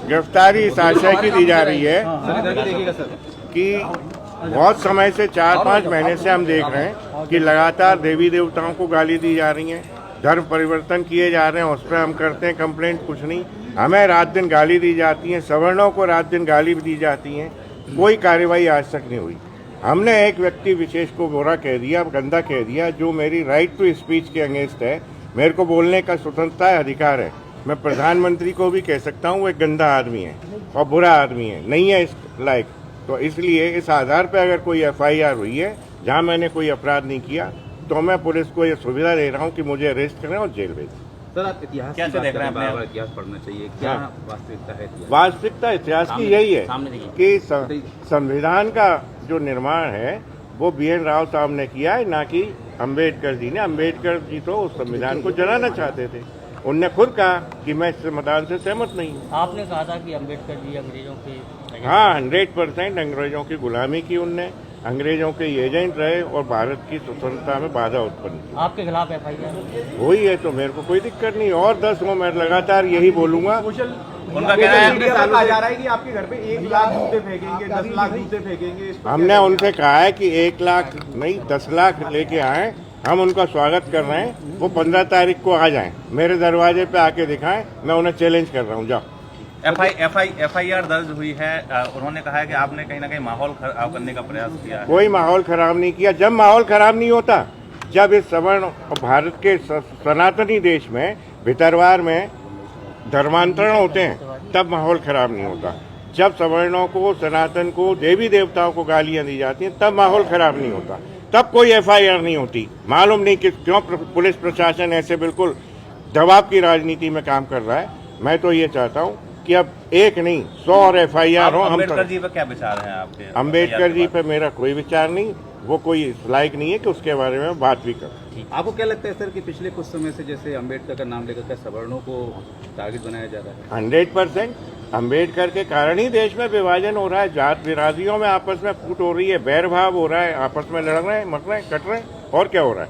गिरफ्तारी इस आशय की दी जा रही है कि बहुत समय से 4-5 महीने से हम देख रहे हैं कि लगातार देवी देवताओं को गाली दी जा रही है, धर्म परिवर्तन किए जा रहे हैं, उस पर हम करते हैं कंप्लेंट, कुछ नहीं। हमें रात दिन गाली दी जाती है, सवर्णों को रात दिन गाली दी जाती है, कोई कार्रवाई आज तक नहीं हुई। हमने एक व्यक्ति विशेष को बुरा कह दिया, गंदा कह दिया, जो मेरी राइट टू स्पीच के अगेंस्ट है। मेरे को बोलने का स्वतंत्रता है, अधिकार है। मैं प्रधानमंत्री को भी कह सकता हूँ वो एक गंदा आदमी है और बुरा आदमी है, नहीं है इस लायक। तो इसलिए इस आधार पर अगर कोई FIR हुई है जहाँ मैंने कोई अपराध नहीं किया, तो मैं पुलिस को ये सुविधा दे रहा हूँ कि मुझे अरेस्ट करें और जेल भेजें। सर, आप इतिहास कैसे देख रहे हैं? बार-बार इतिहास पढ़ना चाहिए, क्या वास्तविकता है? वास्तविकता इतिहास की यही है कि संविधान का जो निर्माण है वो BN राव साहब ने किया है, ना कि अम्बेडकर जी ने। अम्बेडकर जी तो उस संविधान को जलाना चाहते थे। उनने खुद कहा कि मैं इस संविधान से सहमत नहीं हूँ। आपने कहा था कि अम्बेडकर जी अंग्रेजों के, हाँ, 100% अंग्रेजों की गुलामी की उनने, अंग्रेजों के एजेंट रहे और भारत की स्वतंत्रता में बाधा उत्पन्न की। आपके खिलाफ FIR वही है, तो मेरे को कोई दिक्कत नहीं। और 10 हो, मैं लगातार यही बोलूंगा। उनका कहना है कहा जा रहा है कि आपके घर पे 1 लाख जूते फेंकेंगे, 10 लाख जूते फेंकेंगे। हमने उनसे कहा है कि 1 लाख नहीं 10 लाख लेके आए, हम उनका स्वागत कर रहे हैं। वो 15 तारीख को आ जाएं, मेरे दरवाजे पे आके दिखाएं, मैं उन्हें चैलेंज कर रहा हूँ। जाओ। FIR दर्ज हुई है। उन्होंने कहा है कि आपने कहीं ना कहीं माहौल खराब करने का प्रयास किया है। कोई माहौल खराब नहीं किया। जब माहौल खराब नहीं होता, जब इस सवर्ण और भारत के सनातनी देश में भितरवार में धर्मांतरण होते हैं, तब माहौल खराब नहीं होता। जब सवर्णों को, सनातन को, देवी देवताओं को गालियां दी जाती हैं, तब माहौल खराब नहीं होता, तब कोई FIR नहीं होती। मालूम नहीं कि क्यों पुलिस प्रशासन ऐसे बिल्कुल दबाव की राजनीति में काम कर रहा है। मैं तो ये चाहता हूँ कि अब एक नहीं 100 और FIR हो। अम्बेडकर जी पर क्या विचार है आपके? अम्बेडकर जी पर मेरा कोई विचार नहीं, वो कोई लायक नहीं है कि उसके बारे में बात भी कर। आपको क्या लगता है सर कि पिछले कुछ समय से जैसे अम्बेडकर का नाम लेकर सवर्णों को टारगेट बनाया जा रहा है? 100% अम्बेडकर के कारण ही देश में विभाजन हो रहा है, जात बिरादरियों में आपस में फूट हो रही है, बैर भाव हो रहा है, आपस में लड़ रहे हैं, मर रहे हैं, कट रहे हैं, और क्या हो रहा है?